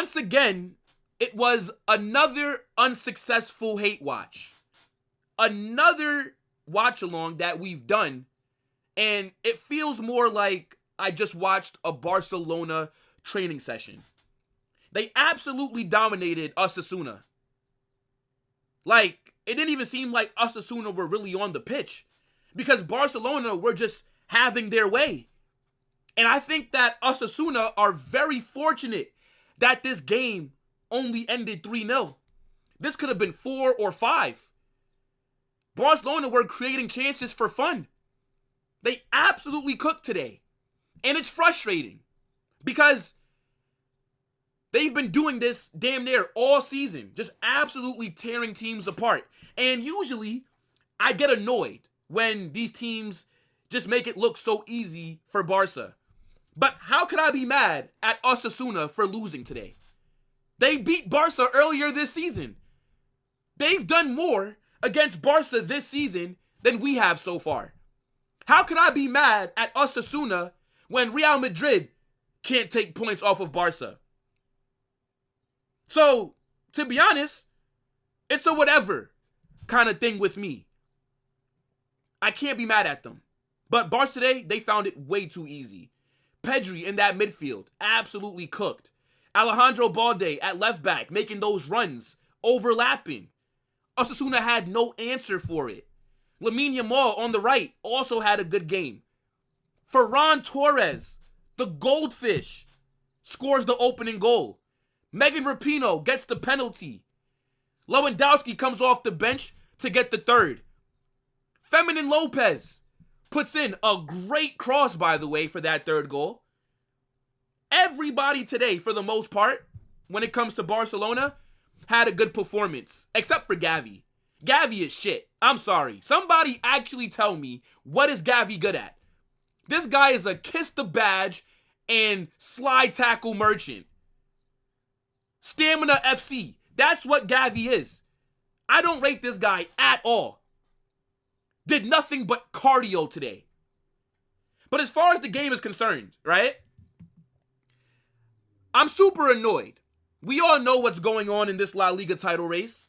once again, it was another unsuccessful hate watch. Another watch along that we've done, and it feels more like I just watched a Barcelona training session. They absolutely dominated Osasuna. Like, it didn't even seem like Osasuna were really on the pitch because Barcelona were just having their way. And I think that Osasuna are very fortunate that this game only ended 3-0. This could have been 4 or 5. Barcelona were creating chances for fun. They absolutely cooked today. And it's frustrating because they've been doing this damn near all season, just absolutely tearing teams apart. And usually, I get annoyed when these teams just make it look so easy for Barca. But how could I be mad at Osasuna for losing today? They beat Barca earlier this season. They've done more against Barca this season than we have so far. How could I be mad at Osasuna when Real Madrid can't take points off of Barca? So, to be honest, it's a whatever kind of thing with me. I can't be mad at them. But Barca today, they found it way too easy. Pedri in that midfield, absolutely cooked. Alejandre Balde at left back, making those runs, overlapping. Osasuna had no answer for it. Lamine Yamal on the right also had a good game. Ferran Torres, the goldfish, scores the opening goal. Megan Rapinoe gets the penalty. Lewandowski comes off the bench to get the third. Feminine Lopez puts in a great cross, by the way, for that third goal. Everybody today, for the most part, when it comes to Barcelona, had a good performance, except for Gavi. Gavi is shit. I'm sorry. Somebody actually tell me, what is Gavi good at? This guy is a kiss the badge and slide tackle merchant. Stamina FC. That's what Gavi is. I don't rate this guy at all. Did nothing but cardio today. But as far as the game is concerned, right? I'm super annoyed. We all know what's going on in this La Liga title race.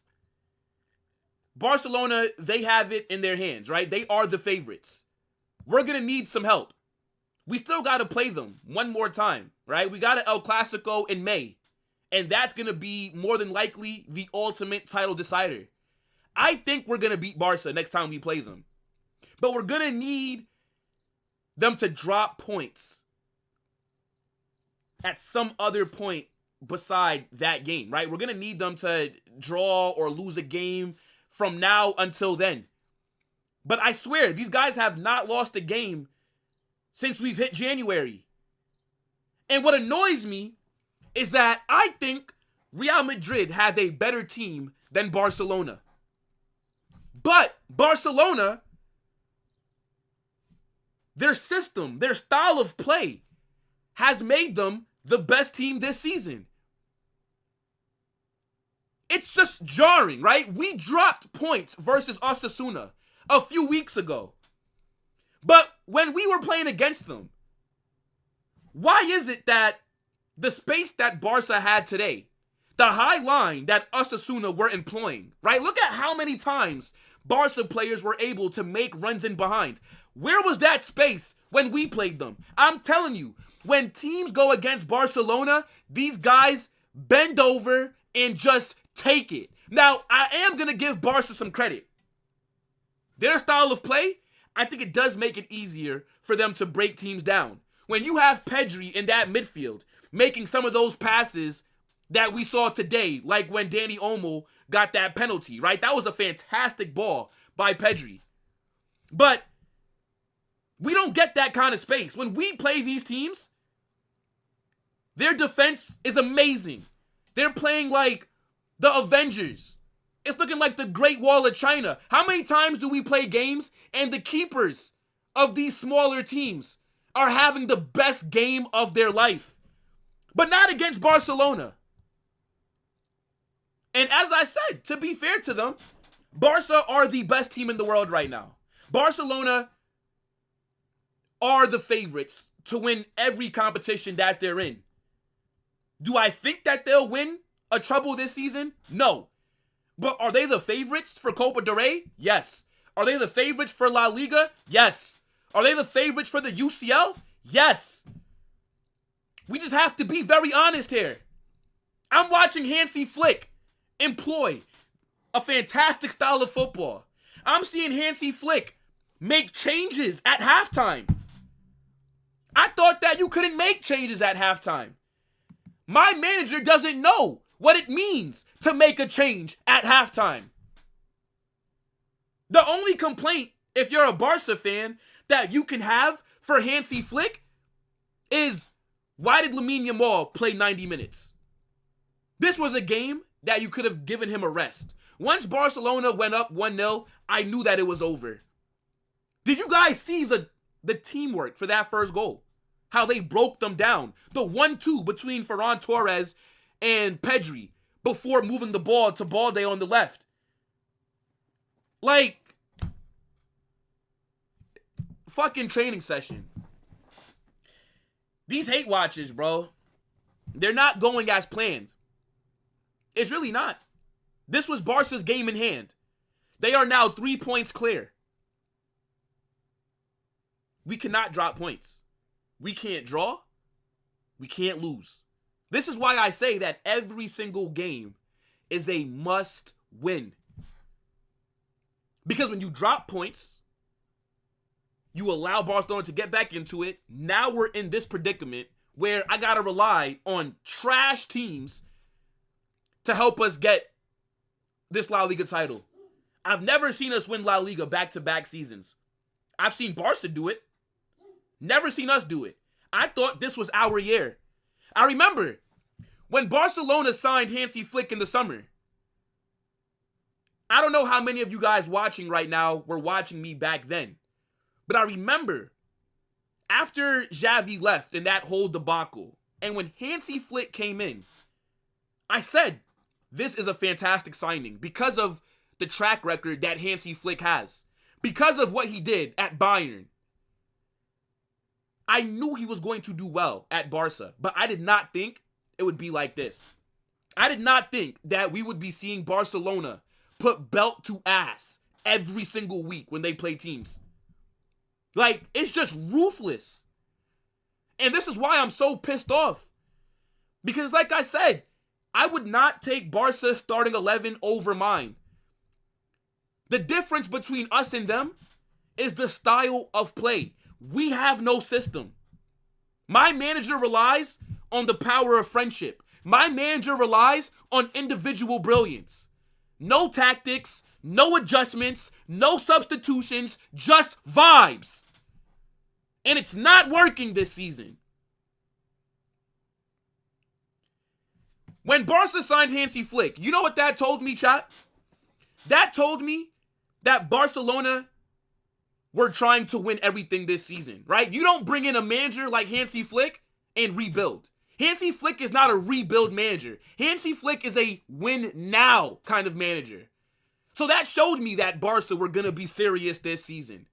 Barcelona, they have it in their hands, right? They are the favorites. We're going to need some help. We still got to play them one more time, right? We got an El Clasico in May. And that's going to be more than likely the ultimate title decider. I think we're going to beat Barca next time we play them. But we're going to need them to drop points at some other point beside that game, right? We're going to need them to draw or lose a game from now until then. But I swear, these guys have not lost a game since we've hit January. And what annoys me is that I think Real Madrid has a better team than Barcelona. But Barcelona, their system, their style of play has made them the best team this season. It's just jarring, right? We dropped points versus Osasuna a few weeks ago. But when we were playing against them, why is it that the space that Barca had today, the high line that Osasuna were employing, right? Look at how many times Barca players were able to make runs in behind. Where was that space when we played them? I'm telling you, when teams go against Barcelona, these guys bend over and just take it. Now, I am going to give Barca some credit. Their style of play, I think it does make it easier for them to break teams down. When you have Pedri in that midfield, making some of those passes that we saw today, like when Dani Olmo got that penalty, right? That was a fantastic ball by Pedri. But we don't get that kind of space. When we play these teams, their defense is amazing. They're playing like the Avengers. It's looking like the Great Wall of China. How many times do we play games and the keepers of these smaller teams are having the best game of their life? But not against Barcelona. And as I said, to be fair to them, Barca are the best team in the world right now. Barcelona are the favorites to win every competition that they're in. Do I think that they'll win a treble this season? No. But are they the favorites for Copa del Rey? Yes. Are they the favorites for La Liga? Yes. Are they the favorites for the UCL? Yes. We just have to be very honest here. I'm watching Hansi Flick employ a fantastic style of football. I'm seeing Hansi Flick make changes at halftime. I thought that you couldn't make changes at halftime. My manager doesn't know what it means to make a change at halftime. The only complaint, if you're a Barca fan, that you can have for Hansi Flick is, why did Lamine Yamal play 90 minutes? This was a game that you could have given him a rest. Once Barcelona went up 1-0, I knew that it was over. Did you guys see the teamwork for that first goal? How they broke them down. The 1-2 between Ferran Torres and Pedri before moving the ball to Balde on the left. Like, fucking training session. These hate watches, bro, they're not going as planned. It's really not. This was Barca's game in hand. They are now 3 points clear. We cannot drop points. We can't draw. We can't lose. This is why I say that every single game is a must win. Because when you drop points, you allow Barcelona to get back into it. Now we're in this predicament where I got to rely on trash teams to help us get this La Liga title. I've never seen us win La Liga back-to-back seasons. I've seen Barca do it. Never seen us do it. I thought this was our year. I remember when Barcelona signed Hansi Flick in the summer. I don't know how many of you guys watching right now were watching me back then. But I remember after Xavi left in that whole debacle, and when Hansi Flick came in, I said, this is a fantastic signing because of the track record that Hansi Flick has. Because of what he did at Bayern. I knew he was going to do well at Barca, but I did not think it would be like this. I did not think that we would be seeing Barcelona put belt to ass every single week when they play teams. Like, it's just ruthless. And this is why I'm so pissed off. Because like I said, I would not take Barca starting 11 over mine. The difference between us and them is the style of play. We have no system. My manager relies on the power of friendship. My manager relies on individual brilliance. No tactics, no adjustments, no substitutions, just vibes. And it's not working this season. When Barca signed Hansi Flick, you know what that told me, chat? That told me that Barcelona were trying to win everything this season, right? You don't bring in a manager like Hansi Flick and rebuild. Hansi Flick is not a rebuild manager. Hansi Flick is a win now kind of manager. So that showed me that Barca were going to be serious this season.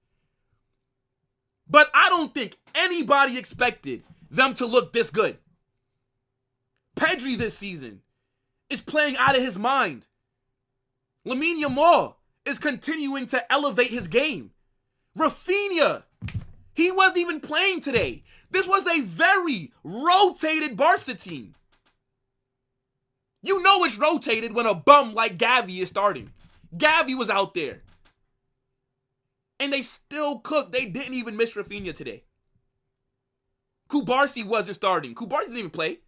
But I don't think anybody expected them to look this good. Pedri this season is playing out of his mind. Lamine Yamal is continuing to elevate his game. Rafinha, he wasn't even playing today. This was a very rotated Barca team. You know it's rotated when a bum like Gavi is starting. Gavi was out there. And they still cooked. They didn't even miss Rafinha today. Kubarsi wasn't starting. Kubarsi didn't even play.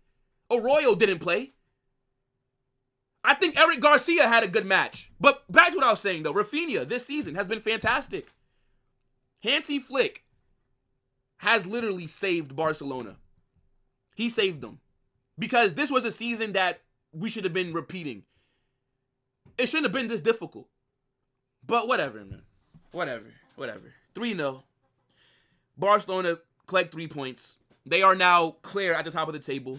Arroyo didn't play. I think Eric Garcia had a good match. But back to what I was saying, though. Rafinha this season has been fantastic. Hansi Flick has literally saved Barcelona. He saved them. Because this was a season that we should have been repeating. It shouldn't have been this difficult. But whatever, man. Whatever. 3-0. Barcelona collect 3 points. They are now clear at the top of the table.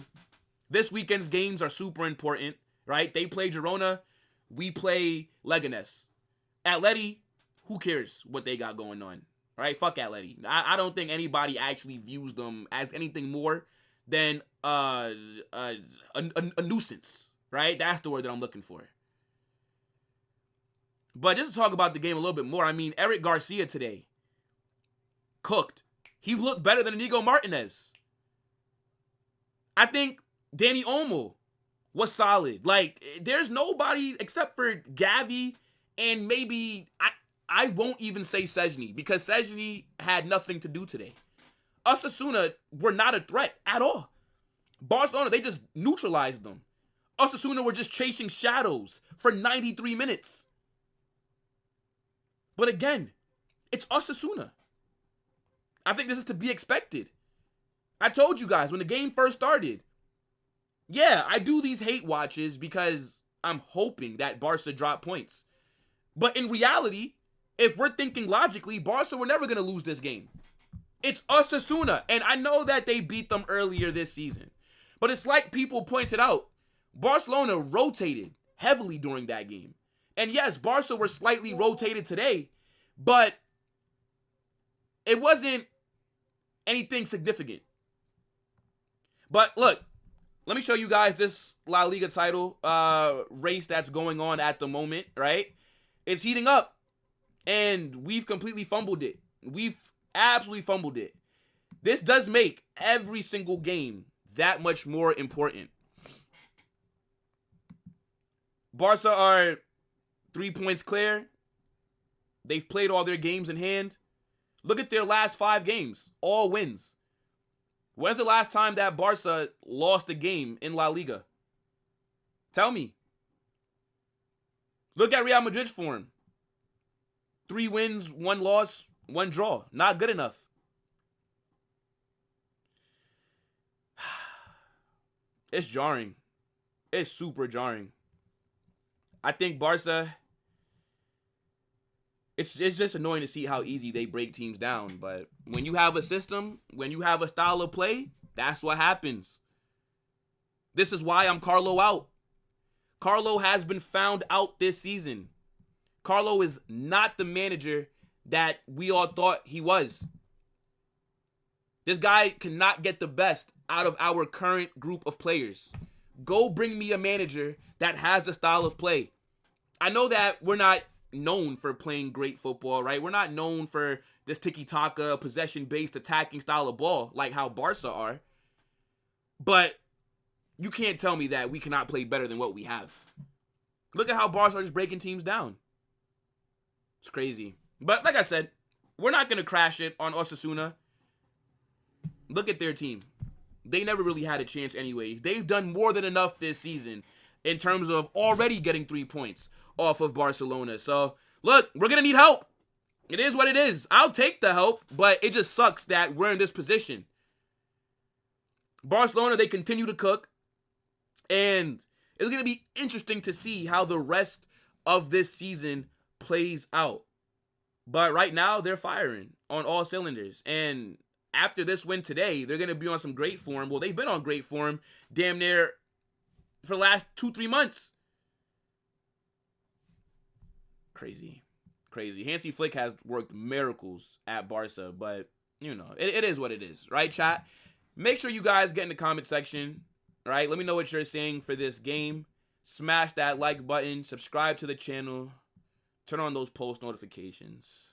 This weekend's games are super important, right? They play Girona. We play Leganés. Atleti, who cares what they got going on? Right? Fuck Atleti. I don't think anybody actually views them as anything more than a nuisance, right? That's the word that I'm looking for. But just to talk about the game a little bit more, I mean, Eric Garcia today cooked. He looked better than Inigo Martinez. I think Dani Olmo was solid. Like, there's nobody except for Gavi and maybe, I won't even say Szczęsny, because Szczęsny had nothing to do today. Osasuna were not a threat at all. Barcelona, they just neutralized them. Osasuna were just chasing shadows for 93 minutes. But again, it's Osasuna. I think this is to be expected. I told you guys when the game first started, yeah, I do these hate watches because I'm hoping that Barca drop points. But in reality, if we're thinking logically, Barca were never going to lose this game. It's Osasuna, and I know that they beat them earlier this season. But it's like people pointed out, Barcelona rotated heavily during that game. And yes, Barca were slightly rotated today, but it wasn't anything significant. But look, let me show you guys this La Liga title race that's going on at the moment, right? It's heating up, and we've completely fumbled it. We've absolutely fumbled it. This does make every single game that much more important. Barca are 3 points clear. They've played all their games in hand. Look at their last 5 games. All wins. When's the last time that Barca lost a game in La Liga? Tell me. Look at Real Madrid's form. 3 wins, 1 loss, 1 draw. Not good enough. It's jarring. It's super jarring. I think Barca, it's just annoying to see how easy they break teams down. But when you have a system, when you have a style of play, that's what happens. This is why I'm Carlo out. Carlo has been found out this season. Carlo is not the manager that we all thought he was. This guy cannot get the best out of our current group of players. Go bring me a manager that has a style of play. I know that we're not known for playing great football, right? We're not known for this tiki-taka, possession-based attacking style of ball like how Barca are. But you can't tell me that we cannot play better than what we have. Look at how Barca are just breaking teams down. It's crazy. But like I said, we're not going to crash it on Osasuna. Look at their team. They never really had a chance anyway. They've done more than enough this season in terms of already getting 3 points off of Barcelona. So, look, we're going to need help. It is what it is. I'll take the help, but it just sucks that we're in this position. Barcelona, they continue to cook. And it's going to be interesting to see how the rest of this season plays out. But right now, they're firing on all cylinders. And after this win today, they're going to be on some great form. Well, they've been on great form damn near for the last 2-3 months. Crazy. Hansi Flick has worked miracles at Barca, but, you know, it is what it is, right, chat? Make sure you guys get in the comment section, right? Let me know what you're saying for this game. Smash that like button, subscribe to the channel, turn on those post notifications.